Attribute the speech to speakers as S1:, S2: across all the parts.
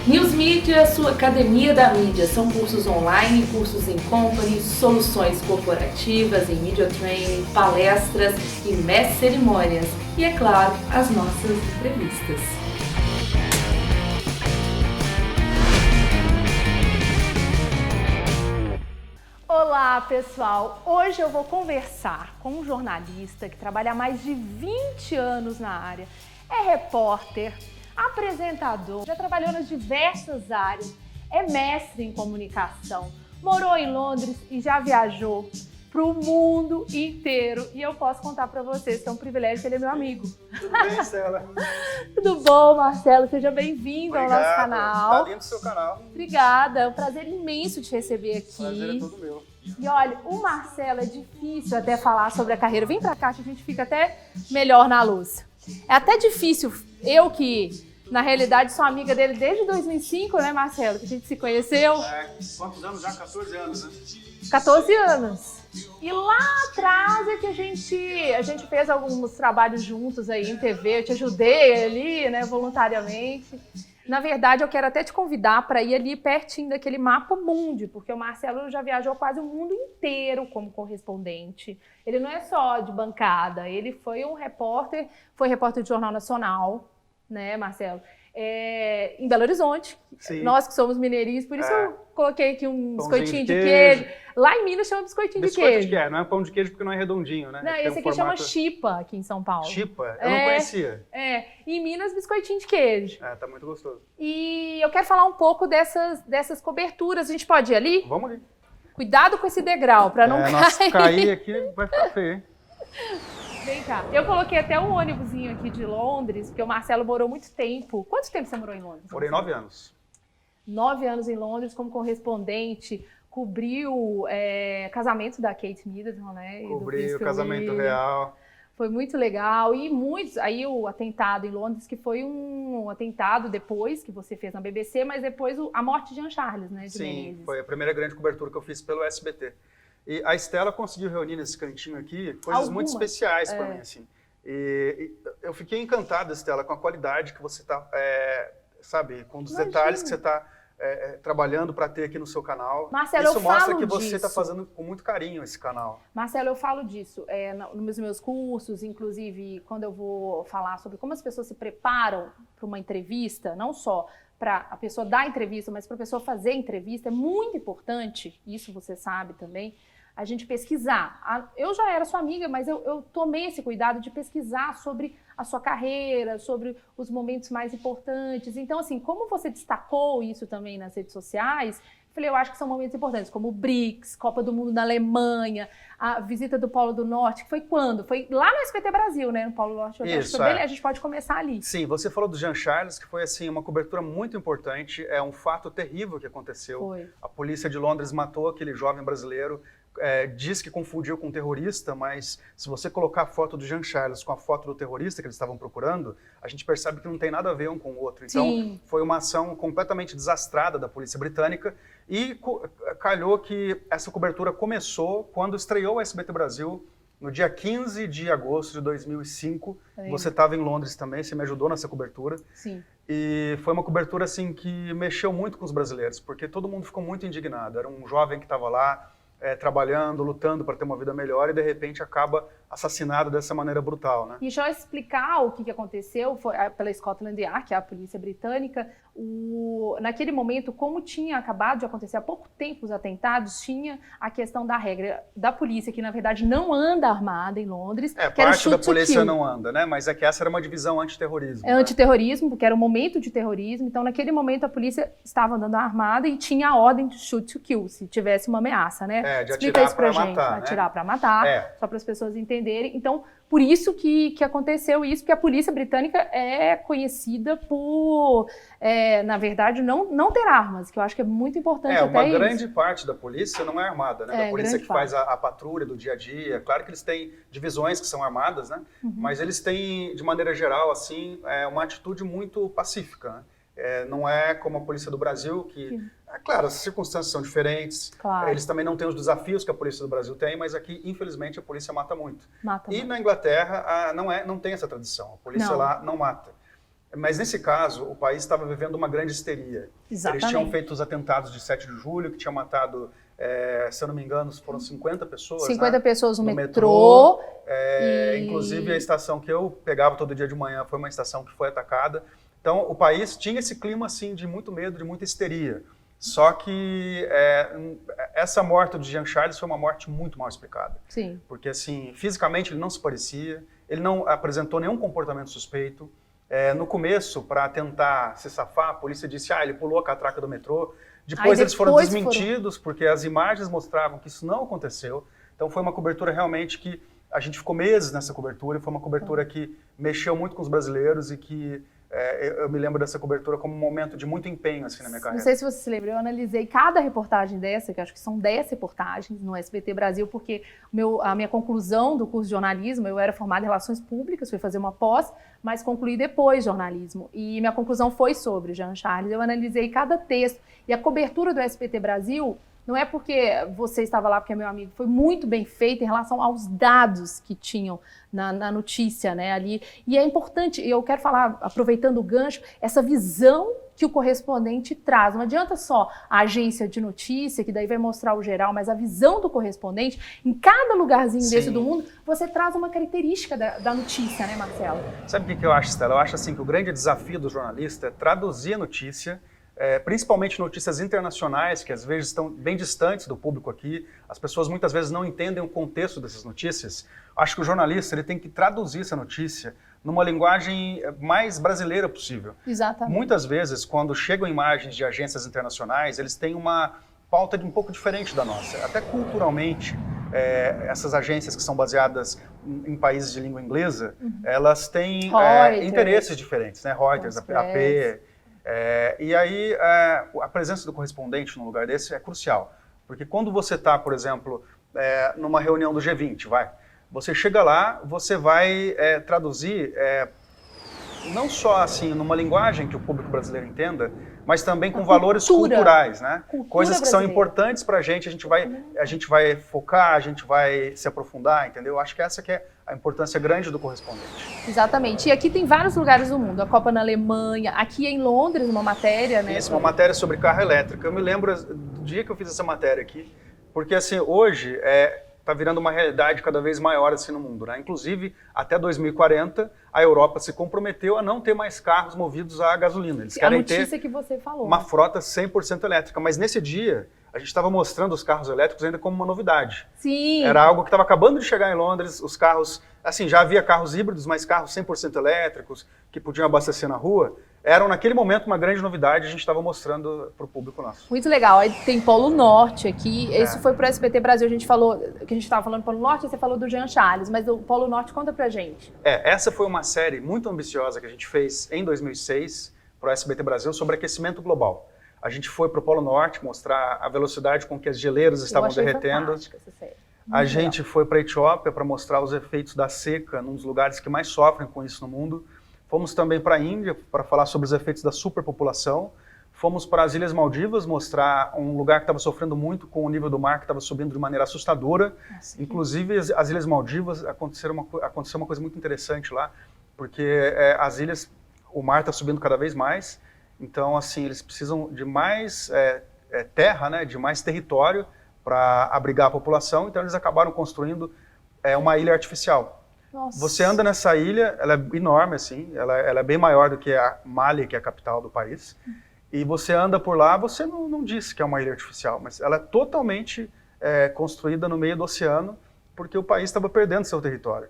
S1: News Media, sua academia da mídia. São cursos online, cursos em company, soluções corporativas em media training, palestras e mestre cerimônias. E, é claro, as nossas entrevistas. Olá, pessoal! Hoje eu vou conversar com um jornalista que trabalha há mais de 20 anos na área. É repórter, apresentador, já trabalhou nas diversas áreas, é mestre em comunicação, morou em Londres e já viajou para o mundo inteiro. E eu posso contar para vocês que é um privilégio que ele é meu amigo.
S2: Tudo bem, Stella?
S1: Tudo bom, Marcelo? Seja bem-vindo ao nosso canal.
S2: Tá lindo o seu canal.
S1: Obrigada, é um prazer imenso te receber aqui.
S2: O prazer é todo meu.
S1: E olha, o Marcelo é difícil até falar sobre a carreira. Vem pra cá que a gente fica até melhor na luz. É até difícil, eu que, na realidade, sou amiga dele desde 2005, né, Marcelo? Que a gente se conheceu.
S2: Quantos anos já? 14 anos, né?
S1: 14 anos. E lá atrás é que a gente fez alguns trabalhos juntos aí em TV. Eu te ajudei ali, né, voluntariamente. Na verdade, eu quero até te convidar para ir ali pertinho daquele mapa mundi, porque o Marcelo já viajou quase o mundo inteiro como correspondente. Ele não é só de bancada, ele foi repórter de Jornal Nacional, né, Marcelo? Em Belo Horizonte.
S2: Sim.
S1: Nós que somos mineirinhos, por isso eu coloquei aqui um biscoitinho de queijo. Lá em Minas chama biscoitinho de queijo.
S2: Não é pão de queijo porque não é redondinho, né?
S1: Não, esse aqui chama chipa aqui em São Paulo.
S2: Chipa? Eu não conhecia.
S1: Em Minas, biscoitinho de queijo.
S2: Tá muito gostoso.
S1: E eu quero falar um pouco dessas coberturas. A gente pode ir ali?
S2: Vamos ali.
S1: Cuidado com esse degrau, para não cair.
S2: Nossa, cair aqui vai ficar feio, hein?
S1: Vem cá. Eu coloquei até um ônibusinho aqui de Londres, porque o Marcelo morou muito tempo. Quanto tempo você morou em Londres?
S2: Morei 9 anos.
S1: 9 anos em Londres como correspondente. Cobriu casamento da Kate Middleton, né?
S2: Cobri o casamento real.
S1: Foi muito legal. E muitos... Aí o atentado em Londres, que foi um atentado depois, que você fez na BBC, mas depois a morte de Jean Charles, né? De Menezes.
S2: Foi a primeira grande cobertura que eu fiz pelo SBT. E a Stella conseguiu reunir nesse cantinho aqui coisas muito especiais para mim, assim. E eu fiquei encantado, Stella, com a qualidade que você está, sabe, com os detalhes que você está trabalhando para ter aqui no seu canal.
S1: Marcelo,
S2: isso mostra que você está fazendo com muito carinho esse canal.
S1: Marcelo, eu falo disso nos meus cursos, inclusive quando eu vou falar sobre como as pessoas se preparam para uma entrevista, não só para a pessoa dar entrevista, mas para a pessoa fazer entrevista, é muito importante, isso você sabe também, a gente pesquisar. Eu já era sua amiga, mas eu tomei esse cuidado de pesquisar sobre a sua carreira, sobre os momentos mais importantes. Então, assim, como você destacou isso também nas redes sociais, eu acho que são momentos importantes, como o BRICS, Copa do Mundo na Alemanha, a visita do Polo do Norte, que foi quando? Foi lá no SBT Brasil, né? No Polo do Norte.
S2: Isso,
S1: A gente pode começar ali.
S2: Sim, você falou do Jean Charles, que foi assim uma cobertura muito importante, é um fato terrível que aconteceu.
S1: Foi.
S2: A polícia de Londres matou aquele jovem brasileiro, diz que confundiu com um terrorista, mas se você colocar a foto do Jean Charles com a foto do terrorista que eles estavam procurando, a gente percebe que não tem nada a ver um com o outro. Então,
S1: Sim.
S2: Foi uma ação completamente desastrada da polícia britânica e calhou que essa cobertura começou quando estreou o SBT Brasil, no dia 15 de agosto de 2005. Você estava em Londres também, você me ajudou nessa cobertura.
S1: Sim.
S2: E foi uma cobertura assim que mexeu muito com os brasileiros, porque todo mundo ficou muito indignado. Era um jovem que estava lá, trabalhando, lutando para ter uma vida melhor e de repente acaba assassinado dessa maneira brutal, né?
S1: E deixa eu explicar o que aconteceu, foi pela Scotland Yard, que é a polícia britânica, naquele momento, como tinha acabado de acontecer há pouco tempo os atentados, tinha a questão da regra da polícia, que na verdade não anda armada em Londres. Que
S2: parte da polícia não anda, né? Mas é que essa era uma divisão antiterrorismo.
S1: Antiterrorismo, porque era um momento de terrorismo, então naquele momento a polícia estava andando armada e tinha a ordem de shoot to kill, se tivesse uma ameaça, né?
S2: De atirar
S1: isso pra gente,
S2: matar,
S1: atirar para matar, só para as pessoas entenderem. Então, por isso que aconteceu isso, que a polícia britânica é conhecida por, na verdade, não ter armas, que eu acho que é muito importante até
S2: uma grande parte da polícia não é armada, né? Da polícia que faz a patrulha do dia a dia. Claro que eles têm divisões que são armadas, né? Mas eles têm, de maneira geral, assim, uma atitude muito pacífica, né? Não é como a polícia do Brasil, que, claro, as circunstâncias são diferentes, eles também não têm os desafios que a polícia do Brasil tem, mas aqui, infelizmente, a polícia mata muito. Na Inglaterra, não tem essa tradição, a polícia lá não mata. Mas nesse caso, o país estava vivendo uma grande histeria.
S1: Exatamente.
S2: Eles tinham feito os atentados de 7 de julho, que tinham matado, se eu não me engano, foram 50 pessoas.
S1: 50
S2: né?
S1: pessoas no metrô.
S2: Inclusive, a estação que eu pegava todo dia de manhã foi uma estação que foi atacada. Então, o país tinha esse clima assim, de muito medo, de muita histeria. Só que essa morte de Jean Charles foi uma morte muito mal explicada.
S1: Sim.
S2: Porque, assim, fisicamente ele não se parecia, ele não apresentou nenhum comportamento suspeito. No começo, para tentar se safar, a polícia disse ele pulou a catraca do metrô. Depois eles foram desmentidos, porque as imagens mostravam que isso não aconteceu. Então foi uma cobertura realmente que a gente ficou meses nessa cobertura, e foi uma cobertura que mexeu muito com os brasileiros e que eu me lembro dessa cobertura como um momento de muito empenho assim, na minha carreira.
S1: Não sei se você se lembra, eu analisei cada reportagem dessa, que acho que são 10 reportagens no SBT Brasil, porque a minha conclusão do curso de jornalismo, eu era formada em Relações Públicas, fui fazer uma pós, mas concluí depois jornalismo. E minha conclusão foi sobre Jean Charles. Eu analisei cada texto. E a cobertura do SBT Brasil, não é porque você estava lá, porque é meu amigo, foi muito bem feita em relação aos dados que tinham na notícia, né, ali. E é importante, eu quero falar, aproveitando o gancho, essa visão que o correspondente traz. Não adianta só a agência de notícia, que daí vai mostrar o geral, mas a visão do correspondente, em cada lugarzinho desse do mundo, você traz uma característica da notícia, né, Marcelo?
S2: Sabe o que eu acho, Stella? Eu acho assim que o grande desafio do jornalista é traduzir a notícia, principalmente notícias internacionais, que às vezes estão bem distantes do público aqui. As pessoas muitas vezes não entendem o contexto dessas notícias. Acho que o jornalista ele tem que traduzir essa notícia numa linguagem mais brasileira possível.
S1: Exatamente.
S2: Muitas vezes, quando chegam imagens de agências internacionais, eles têm uma pauta um pouco diferente da nossa. Até culturalmente, essas agências que são baseadas em países de língua inglesa, elas têm interesses diferentes, né? Reuters, AP. E aí, a presença do correspondente num lugar desse é crucial. Porque quando você está, por exemplo, numa reunião do G20, você chega lá, você vai traduzir não só assim numa linguagem que o público brasileiro entenda, mas também com valores culturais, né? Coisas que são importantes para a gente vai focar, a gente vai se aprofundar, entendeu? Acho que essa que é a importância grande do correspondente.
S1: Exatamente. E aqui tem vários lugares do mundo. A Copa na Alemanha, aqui em Londres, uma matéria, né?
S2: Isso, uma matéria sobre carro elétrico. Eu me lembro do dia que eu fiz essa matéria aqui, porque assim, hoje está virando uma realidade cada vez maior assim no mundo, né? Inclusive, até 2040, a Europa se comprometeu a não ter mais carros movidos a gasolina. Eles querem ter
S1: que você falou,
S2: uma frota 100% elétrica. Mas nesse dia, a gente estava mostrando os carros elétricos ainda como uma novidade.
S1: Sim.
S2: Era algo que estava acabando de chegar em Londres, os carros, assim, já havia carros híbridos, mas carros 100% elétricos, que podiam abastecer na rua. Eram, naquele momento, uma grande novidade, a gente estava mostrando para o público nosso.
S1: Muito legal. Aí tem Polo Norte aqui. Isso foi para o SBT Brasil. A gente falou, que a gente estava falando do Polo Norte, você falou do Jean Charles, mas o Polo Norte, conta pra gente.
S2: Essa foi uma série muito ambiciosa que a gente fez em 2006 para o SBT Brasil sobre aquecimento global. A gente foi para o Polo Norte mostrar a velocidade com que as geleiras estavam derretendo.
S1: Essa série.
S2: A gente foi para a Etiópia para mostrar os efeitos da seca num dos lugares que mais sofrem com isso no mundo. Fomos também para a Índia para falar sobre os efeitos da superpopulação. Fomos para as Ilhas Maldivas mostrar um lugar que estava sofrendo muito com o nível do mar que estava subindo de maneira assustadora. Nossa, inclusive, as Ilhas Maldivas aconteceu uma coisa muito interessante lá, porque as ilhas, o mar está subindo cada vez mais. Então, assim, eles precisam de mais terra, né, de mais território para abrigar a população. Então, eles acabaram construindo uma ilha artificial.
S1: Nossa.
S2: Você anda nessa ilha, ela é enorme, assim, ela é bem maior do que a Mali, que é a capital do país. E você anda por lá, você não disse que é uma ilha artificial, mas ela é totalmente construída no meio do oceano, porque o país estava perdendo seu território.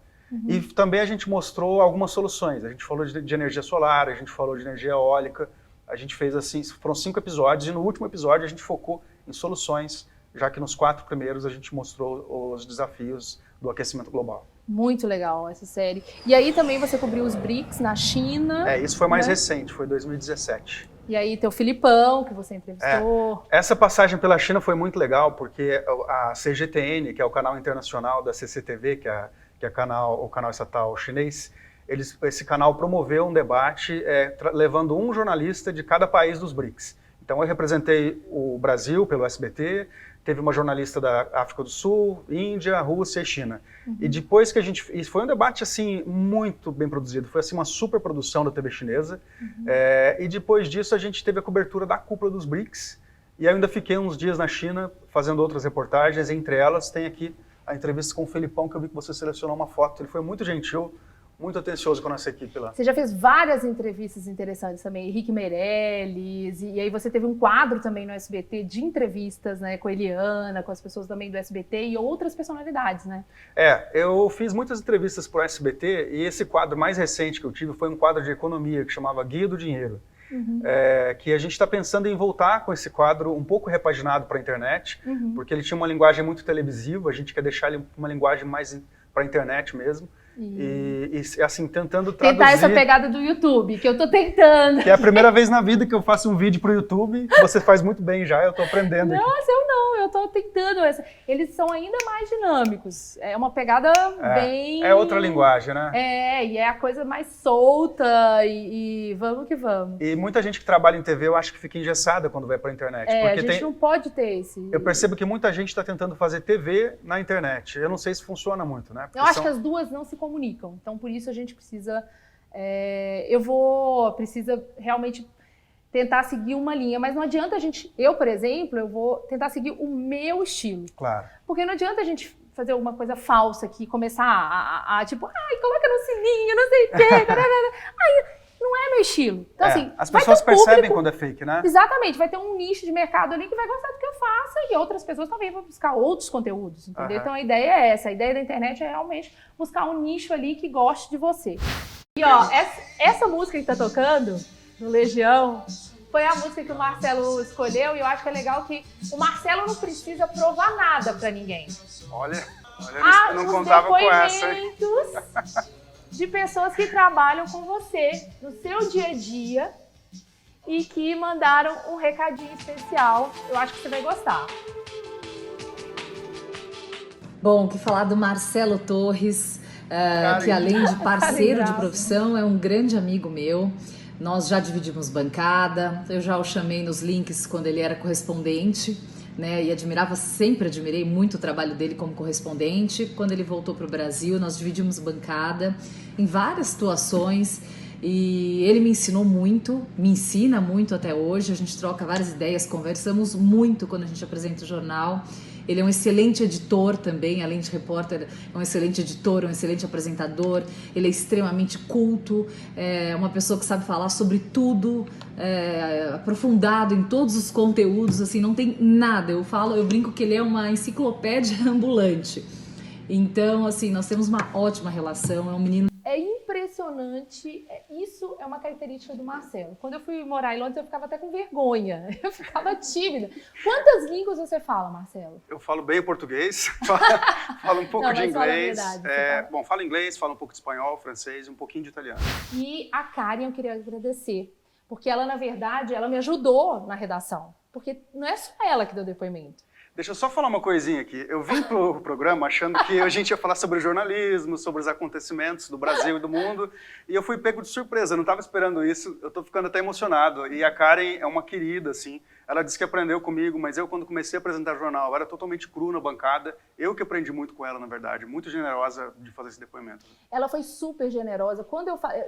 S2: E também a gente mostrou algumas soluções. A gente falou de energia solar, a gente falou de energia eólica. A gente fez assim, foram 5 episódios, e no último episódio a gente focou em soluções, já que nos 4 primeiros a gente mostrou os desafios do aquecimento global.
S1: Muito legal essa série. E aí também você cobriu os BRICS na China.
S2: Isso foi mais recente, foi 2017.
S1: E aí tem o Filipão, que você entrevistou.
S2: Essa passagem pela China foi muito legal, porque a CGTN, que é o canal internacional da CCTV, que é o canal estatal chinês, esse canal promoveu um debate levando um jornalista de cada país dos BRICS. Então eu representei o Brasil pelo SBT, teve uma jornalista da África do Sul, Índia, Rússia e China. E depois que e foi um debate assim muito bem produzido, foi assim uma super produção da TV chinesa. E depois disso a gente teve a cobertura da cúpula dos BRICS. E ainda fiquei uns dias na China fazendo outras reportagens, entre elas tem aqui a entrevista com o Felipão, que eu vi que você selecionou uma foto. Ele foi muito gentil, muito atencioso com a nossa equipe lá.
S1: Você já fez várias entrevistas interessantes também, Henrique Meirelles, e aí você teve um quadro também no SBT de entrevistas, né, com a Eliana, com as pessoas também do SBT e outras personalidades, né?
S2: Eu fiz muitas entrevistas para o SBT e esse quadro mais recente que eu tive foi um quadro de economia que chamava Guia do Dinheiro. Que a gente está pensando em voltar com esse quadro um pouco repaginado para a internet, porque ele tinha uma linguagem muito televisiva, a gente quer deixar ele uma linguagem mais para a internet mesmo. E assim, tentando traduzir...
S1: Tentar essa pegada do YouTube, que eu tô tentando.
S2: Que é a primeira vez na vida que eu faço um vídeo pro YouTube. Você faz muito bem já, eu tô aprendendo aqui.
S1: Nossa, eu tô tentando. Eles são ainda mais dinâmicos. É uma pegada bem...
S2: É outra linguagem, né?
S1: E é a coisa mais solta e vamos que vamos.
S2: E muita gente que trabalha em TV, eu acho que fica engessada quando vai pra internet.
S1: Porque a gente não pode ter esse...
S2: Eu percebo que muita gente está tentando fazer TV na internet. Eu não sei se funciona muito, né?
S1: Porque eu acho que as duas não se comunicam. Então, por isso a gente precisa... precisa realmente tentar seguir uma linha. Mas não adianta a gente... Eu, por exemplo, eu vou tentar seguir o meu estilo.
S2: Claro.
S1: Porque não adianta a gente fazer alguma coisa falsa aqui, começar tipo, coloca no sininho, não sei o quê. Não é meu estilo. Então, assim,
S2: as pessoas percebem quando é fake, né?
S1: Exatamente. Vai ter um nicho de mercado ali que vai gostar do que eu faço e outras pessoas também vão buscar outros conteúdos, entendeu? Então, a ideia é essa. A ideia da internet é realmente buscar um nicho ali que goste de você. E, ó, essa música que tá tocando, no Legião, foi a música que o Marcelo escolheu e eu acho que é legal que o Marcelo não precisa provar nada pra ninguém.
S2: Olha, eu não contava com essa.
S1: De pessoas que trabalham com você no seu dia a dia e que mandaram um recadinho especial. Eu acho que você vai gostar.
S3: Bom, que falar do Marcelo Torres, que além de parceiro de profissão, é um grande amigo meu. Nós já dividimos bancada, eu já o chamei nos links quando ele era correspondente, né? E sempre admirei muito o trabalho dele como correspondente. Quando ele voltou para o Brasil, nós dividimos bancada em várias situações e ele me ensinou muito, me ensina muito até hoje. A gente troca várias ideias, conversamos muito quando a gente apresenta o jornal. Ele é um excelente editor também, além de repórter, é um excelente editor, um excelente apresentador. Ele é extremamente culto, é uma pessoa que sabe falar sobre tudo, aprofundado em todos os conteúdos, assim, não tem nada. Eu brinco que ele é uma enciclopédia ambulante. Então, assim, nós temos uma ótima relação, é um menino...
S1: É impressionante, isso é uma característica do Marcelo. Quando eu fui morar em Londres, eu ficava até com vergonha, eu ficava tímida. Quantas línguas você fala, Marcelo?
S2: Eu falo bem português, falo um pouco de inglês. Falo inglês, falo um pouco de espanhol, francês e um pouquinho de italiano.
S1: E a Karen eu queria agradecer, porque ela, na verdade, ela me ajudou na redação, porque não é só ela que deu depoimento.
S2: Deixa eu só falar uma coisinha aqui. Eu vim pro programa achando que a gente ia falar sobre jornalismo, sobre os acontecimentos do Brasil e do mundo, e eu fui pego de surpresa, eu não estava esperando isso, eu tô ficando até emocionado. E a Karen é uma querida, assim, ela disse que aprendeu comigo, mas eu, quando comecei a apresentar jornal, eu era totalmente cru na bancada, eu que aprendi muito com ela, na verdade, muito generosa de fazer esse depoimento.
S1: Ela foi super generosa.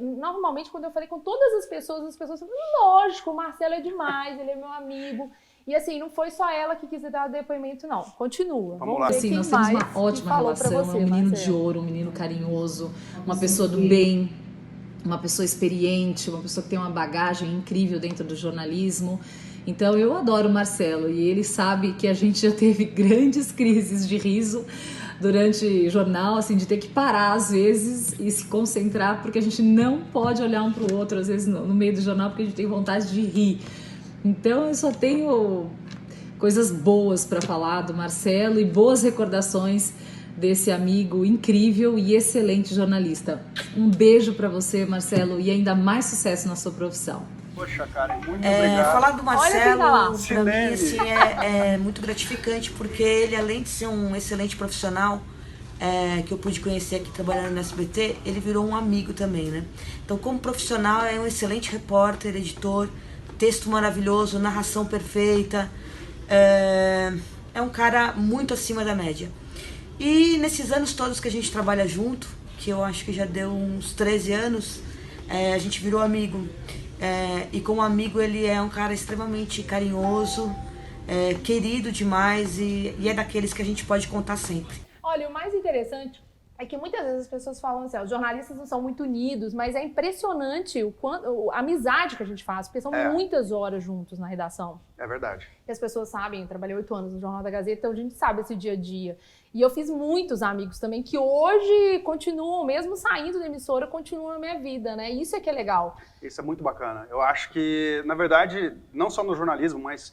S1: Normalmente, quando eu falei com todas as pessoas falaram, lógico, o Marcelo é demais, ele é meu amigo. E assim, não foi só ela que quis dar depoimento, não. Continua.
S2: Vamos lá.
S3: Assim, nós temos uma ótima relação, é um menino de ouro, um menino carinhoso, uma pessoa do bem, uma pessoa experiente, uma pessoa que tem uma bagagem incrível dentro do jornalismo. Então, eu adoro o Marcelo e ele sabe que a gente já teve grandes crises de riso durante o jornal, assim, de ter que parar às vezes e se concentrar, porque a gente não pode olhar um para o outro, às vezes, no meio do jornal, porque a gente tem vontade de rir. Então, eu só tenho coisas boas para falar do Marcelo e boas recordações desse amigo incrível e excelente jornalista. Um beijo para você, Marcelo, e ainda mais sucesso na sua profissão.
S2: Poxa, Karen, muito obrigado.
S4: Falar do Marcelo, para mim, assim, é muito gratificante, porque ele, além de ser um excelente profissional, que eu pude conhecer aqui trabalhando no SBT, ele virou um amigo também, né? Então, como profissional, é um excelente repórter, editor, texto maravilhoso, narração perfeita. É é um cara muito acima da média. E nesses anos todos que a gente trabalha junto, que eu acho que já deu uns 13 anos, a gente virou amigo. E como amigo ele é um cara extremamente carinhoso, querido demais e é daqueles que a gente pode contar sempre.
S1: Olha, o mais interessante é que muitas vezes as pessoas falam assim, os jornalistas não são muito unidos, mas é impressionante a amizade que a gente faz, porque são muitas horas juntos na redação.
S2: É verdade.
S1: E as pessoas sabem, eu trabalhei 8 anos no Jornal da Gazeta, então a gente sabe esse dia a dia. E eu fiz muitos amigos também que hoje continuam, mesmo saindo da emissora, continuam na minha vida, né? Isso é que é legal.
S2: Isso é muito bacana. Eu acho que, na verdade, não só no jornalismo, mas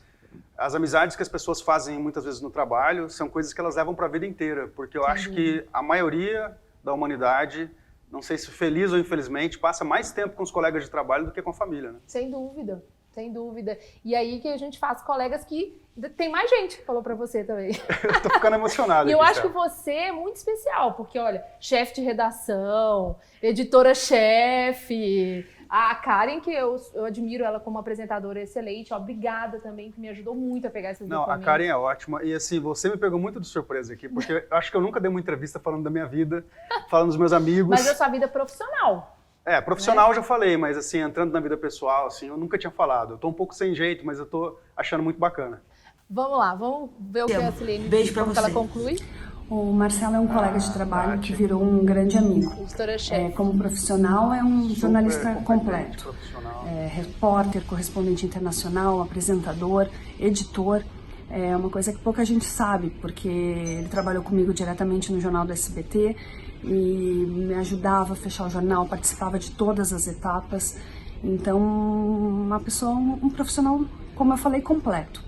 S2: as amizades que as pessoas fazem muitas vezes no trabalho são coisas que elas levam para a vida inteira, porque eu acho que a maioria da humanidade, não sei se feliz ou infelizmente, passa mais tempo com os colegas de trabalho do que com a família, né?
S1: Sem dúvida, sem dúvida. E aí que a gente faz colegas que... Tem mais gente que falou pra você também.
S2: Eu tô ficando emocionado.
S1: E eu acho que você é muito especial, porque olha, chefe de redação, editora-chefe... A Karen, que eu admiro ela como apresentadora excelente, obrigada também, que me ajudou muito a pegar esses documentos.
S2: Não, a Karen é ótima. E assim, você me pegou muito de surpresa aqui, porque eu acho que eu nunca dei uma entrevista falando da minha vida, falando dos meus amigos.
S1: Mas da sua vida profissional.
S2: Profissional eu já falei, mas assim, entrando na vida pessoal, assim, eu nunca tinha falado. Eu tô um pouco sem jeito, mas eu tô achando muito bacana.
S1: Vamos lá, vamos ver o que a Silene
S4: Beijo pra
S1: como
S4: você.
S1: Ela conclui.
S5: O Marcelo é um colega de trabalho que virou um grande amigo.
S1: Editora-chefe.
S5: Como profissional, é um jornalista completo.
S2: Profissional.
S5: Repórter, correspondente internacional, apresentador, editor. É uma coisa que pouca gente sabe, porque ele trabalhou comigo diretamente no jornal do SBT e me ajudava a fechar o jornal, participava de todas as etapas. Então, uma pessoa, um profissional, como eu falei, completo.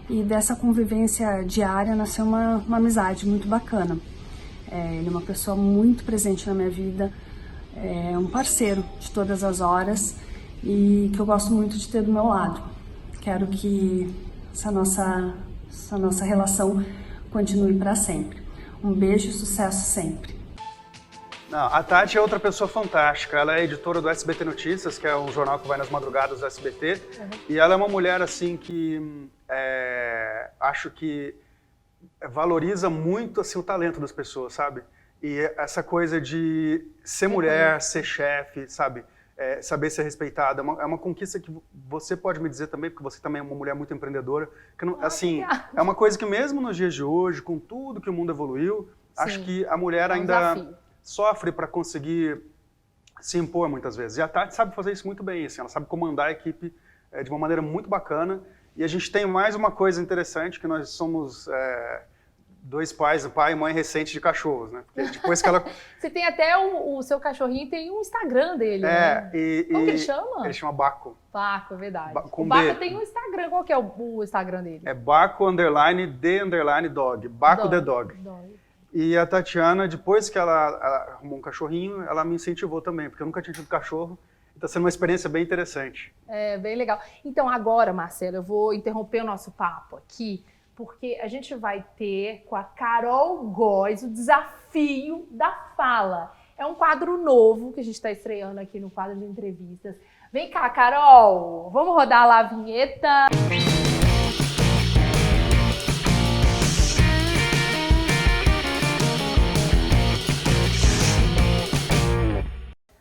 S5: E dessa convivência diária nasceu uma amizade muito bacana. Ele é uma pessoa muito presente na minha vida, é um parceiro de todas as horas e que eu gosto muito de ter do meu lado. Quero que essa nossa relação continue para sempre. Um beijo e sucesso sempre.
S2: Não, a Tati é outra pessoa fantástica. Ela é editora do SBT Notícias, que é um jornal que vai nas madrugadas do SBT. E ela é uma mulher assim que acho que valoriza muito assim, o talento das pessoas, sabe? E essa coisa de ser mulher, ser chefe, sabe? Saber ser respeitada. É uma conquista que você pode me dizer também, porque você também é uma mulher muito empreendedora. Que não, assim, é uma coisa que mesmo nos dias de hoje, com tudo que o mundo evoluiu, acho que a mulher ainda sofre para conseguir se impor muitas vezes. E a Tati sabe fazer isso muito bem, assim, ela sabe comandar a equipe de uma maneira muito bacana. E a gente tem mais uma coisa interessante, que nós somos dois pais, pai e mãe recente de cachorros, né? Porque depois que ela...
S1: Você tem até o seu cachorrinho, tem um Instagram dele, né? Como que ele chama?
S2: Ele chama Baco.
S1: Baco, é verdade. O Baco tem um Instagram, qual que é o Instagram dele?
S2: É Baco_the_dog, Baco the Dog. E a Tatiana, depois que ela arrumou um cachorrinho, ela me incentivou também, porque eu nunca tinha tido cachorro. Está sendo uma experiência bem interessante.
S1: É, bem legal. Então agora, Marcelo, eu vou interromper o nosso papo aqui, porque a gente vai ter com a Carol Góes o desafio da fala. É um quadro novo que a gente está estreando aqui no quadro de entrevistas. Vem cá, Carol, vamos rodar lá a vinheta.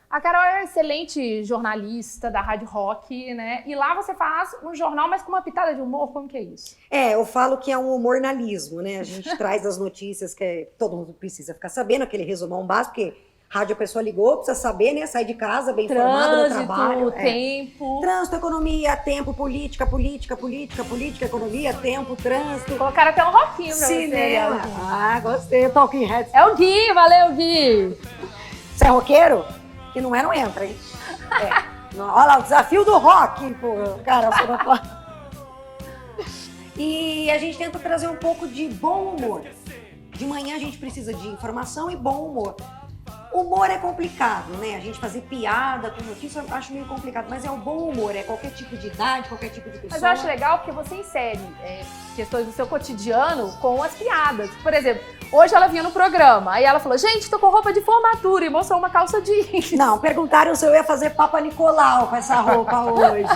S1: A Carol é uma excelente jornalista da Rádio Rock, né? E lá você faz um jornal, mas com uma pitada de humor, como que é isso?
S6: Eu falo que é um humornalismo, né? A gente traz as notícias que todo mundo precisa ficar sabendo, aquele resumão básico, porque rádio a pessoa ligou, precisa saber, né? Sair de casa bem informado no trabalho.
S1: Tempo.
S6: Trânsito, economia, tempo, política, economia, tempo, trânsito.
S1: Colocaram até um rockinho pra
S6: cinema.
S1: você.
S6: Gostei. Talking Heads.
S1: É o Gui, valeu, Gui.
S6: Você é roqueiro? Que não entra, hein? Olha lá, o desafio do rock, pô. Cara, E a gente tenta trazer um pouco de bom humor. De manhã a gente precisa de informação e bom humor. Humor é complicado, né? A gente fazer piada com notícia eu acho meio complicado, mas é o bom humor, é qualquer tipo de idade, qualquer tipo de pessoa.
S1: Mas eu acho legal porque você insere questões do seu cotidiano com as piadas. Por exemplo, hoje ela vinha no programa, aí ela falou, gente, tô com roupa de formatura e mostrou uma calça jeans.
S6: Não, perguntaram se eu ia fazer Papa Nicolau com essa roupa hoje.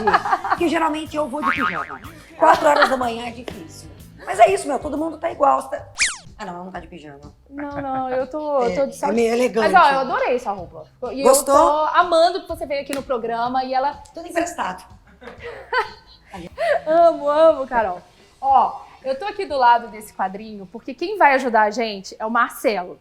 S6: Porque geralmente eu vou de pijama. 4 horas da manhã é difícil. Mas é isso, meu, todo mundo tá igual. Você tá... Ah, não, ela não tá de pijama.
S1: Não, eu tô de
S6: É meio elegante.
S1: Mas, ó, eu adorei sua roupa. E
S6: Gostou?
S1: eu tô amando que você veio aqui no programa e ela...
S6: Tudo emprestado.
S1: Amo, Carol. Ó, eu tô aqui do lado desse quadrinho porque quem vai ajudar a gente é o Marcelo.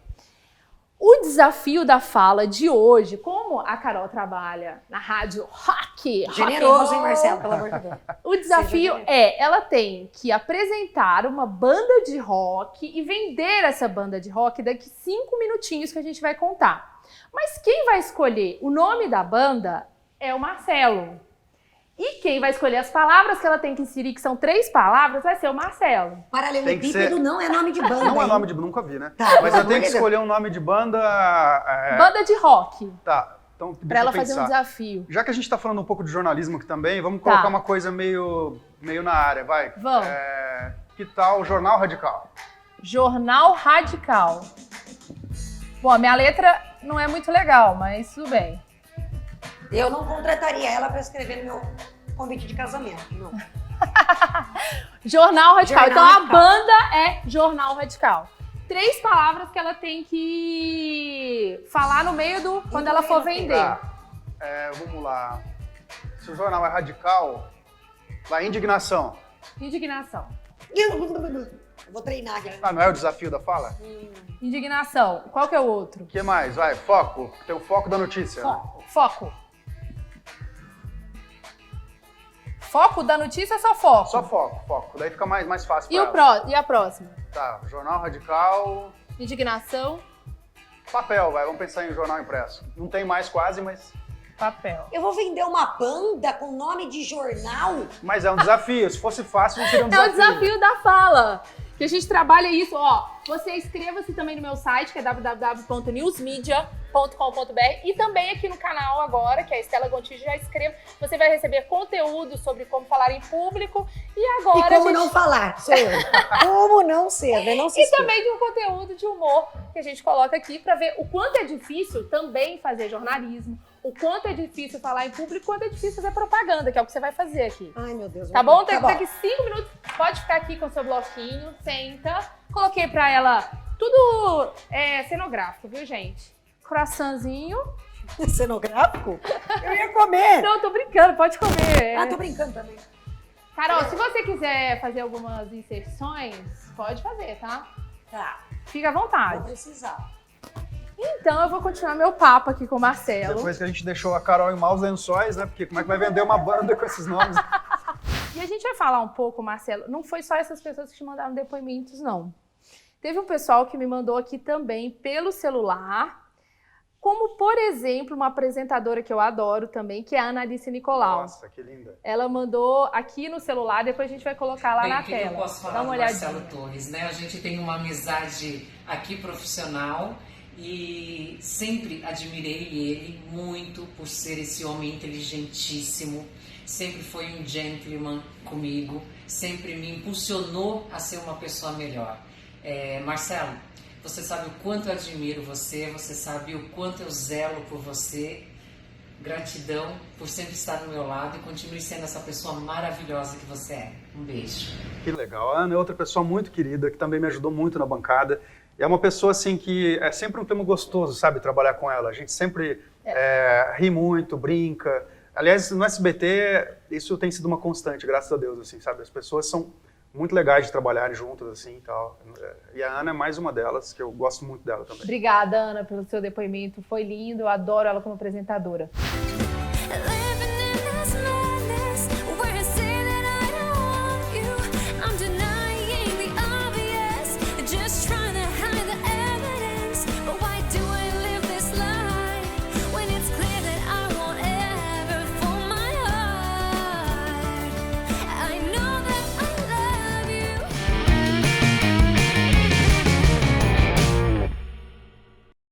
S1: O desafio da fala de hoje, como a Carol trabalha na rádio rock
S6: Generoso, hein, Marcelo, pelo amor de Deus.
S1: O desafio ela tem que apresentar uma banda de rock e vender essa banda de rock daqui 5 minutinhos que a gente vai contar. Mas quem vai escolher o nome da banda é o Marcelo. E quem vai escolher as palavras que ela tem que inserir, que são 3 palavras, vai ser o Marcelo.
S6: Paralelepípedo não é nome de banda.
S2: Não é
S6: hein?
S2: nome de banda, nunca vi, né?
S6: Tá,
S2: mas eu tenho que escolher um nome de banda...
S1: Banda de rock.
S2: Tá, então deixa
S1: Pra ela
S2: eu pensar.
S1: fazer um desafio.
S2: Já que a gente tá falando um pouco de jornalismo aqui também, vamos colocar uma coisa meio na área, vai.
S1: Vamos.
S2: Que tal o Jornal Radical?
S1: Jornal Radical. Bom, a minha letra não é muito legal, mas tudo bem.
S6: Eu não contrataria ela pra escrever no meu convite de casamento, não.
S1: Jornal Radical.
S6: Jornal
S1: Então
S6: Radical.
S1: a banda é Jornal Radical. 3 palavras que ela tem que falar no meio do... quando ela for vender.
S2: Tá. Vamos lá. Se o jornal é radical, vai indignação.
S1: Indignação.
S6: Eu vou treinar aqui.
S2: Ah, não é o desafio da fala?
S1: Indignação. Qual que é o outro?
S2: O que mais? Vai, foco. Tem o foco da notícia.
S1: Foco. Foco da notícia é só foco?
S2: Só foco. Daí fica mais fácil pra ela.
S1: E a próxima?
S2: Tá, jornal radical...
S1: Indignação.
S2: Papel, vai. Vamos pensar em jornal impresso. Não tem mais quase, mas...
S1: Papel.
S6: Eu vou vender uma banda com nome de jornal?
S2: Mas é um desafio. Se fosse fácil, não seria um
S1: É o
S2: desafio.
S1: desafio da fala. Que a gente trabalha isso, ó. Você inscreva-se também no meu site, que é www.newsmedia.com.br, e também aqui no canal agora, que é a Estela Gontijo, já inscreva. Você vai receber conteúdo sobre como falar em público. E agora
S6: E como não falar, sou eu. Como não ser, né? Não se
S1: E
S6: expor.
S1: também de um conteúdo de humor que a gente coloca aqui para ver o quanto é difícil também fazer jornalismo, o quanto é difícil falar em público, o quanto é difícil fazer propaganda, que é o que você vai fazer aqui.
S6: Ai, meu Deus.
S1: Tá bom?
S6: Tá
S1: Daqui 5 minutos, pode ficar aqui com seu bloquinho, senta. Coloquei pra ela tudo cenográfico, viu, gente? Croissantzinho.
S6: Cenográfico? Eu ia comer.
S1: Não, tô brincando, pode comer.
S6: Ah, tô brincando também.
S1: Carol, se você quiser fazer algumas inserções, pode fazer, tá?
S6: Tá,
S1: Fica à
S6: vou
S1: vontade.
S6: precisar.
S1: Então, eu vou continuar meu papo aqui com o Marcelo.
S2: Depois que a gente deixou a Carol em maus lençóis, né? Porque como é que vai vender uma banda com esses nomes?
S1: E a gente vai falar um pouco, Marcelo, não foi só essas pessoas que te mandaram depoimentos, não. Teve um pessoal que me mandou aqui também pelo celular, como, por exemplo, uma apresentadora que eu adoro também, que é a Analice Nicolau.
S2: Nossa, que linda.
S1: Ela mandou aqui no celular, depois a gente vai colocar lá
S7: Bem,
S1: na
S7: o que
S1: tela.
S7: eu posso falar
S1: Dá uma
S7: do
S1: olhadinha.
S7: Marcelo Torres, né? A gente tem uma amizade aqui profissional e sempre admirei ele muito por ser esse homem inteligentíssimo, sempre foi um gentleman comigo, sempre me impulsionou a ser uma pessoa melhor. Marcelo, você sabe o quanto eu admiro você, você sabe o quanto eu zelo por você. Gratidão por sempre estar no meu lado e continue sendo essa pessoa maravilhosa que você é. Um beijo.
S2: Que legal. A Ana é outra pessoa muito querida, que também me ajudou muito na bancada. E é uma pessoa, assim, que é sempre um tema gostoso, sabe, trabalhar com ela. A gente sempre ri muito, brinca. Aliás, no SBT, isso tem sido uma constante, graças a Deus, assim, sabe? As pessoas são muito legais de trabalharem juntas, assim, e tal. E a Ana é mais uma delas, que eu gosto muito dela também.
S1: Obrigada, Ana, pelo seu depoimento. Foi lindo, eu adoro ela como apresentadora.
S8: Living